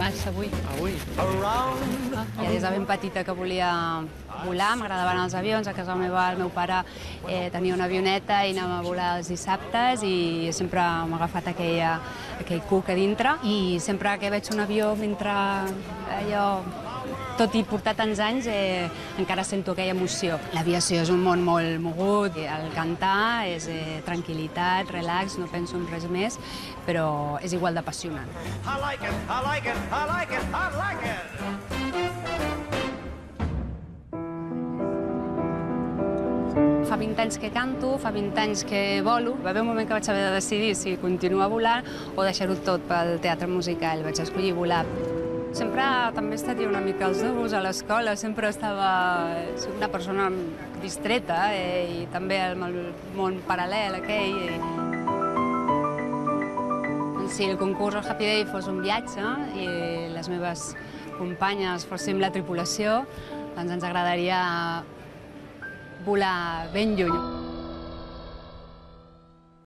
Vas, avui. Avui. Ja des de ben petita que volia volar, m'agradaven els avions, a casa meva el meu pare tenia una avioneta i anàvem a volar els dissabtes i sempre m'ha agafat aquell cuc a dintre i sempre que veig un avió mentre allò, tot i portar tants anys, encara sento aquella emoció. L'aviació és un món molt mogut, el cantar és tranquil·litat, relax, no penso en res més, però és igual d'apassionant. I like it, I like it, I like it, I like it. Fa 20 anys que canto, fa 20 anys que volo. Va haver un moment que vaig haver de decidir si continuar volant o deixar-ho tot pel teatre musical. Vaig escollir volar. Sempre també he estat una mica als núvols a l'escola, sempre soc una persona distreta i també amb el món paral·lel aquell. Si el concurs o Happy Day fos un viatge i les meves companyes fóssim la tripulació, doncs ens agradaria volar ben lluny.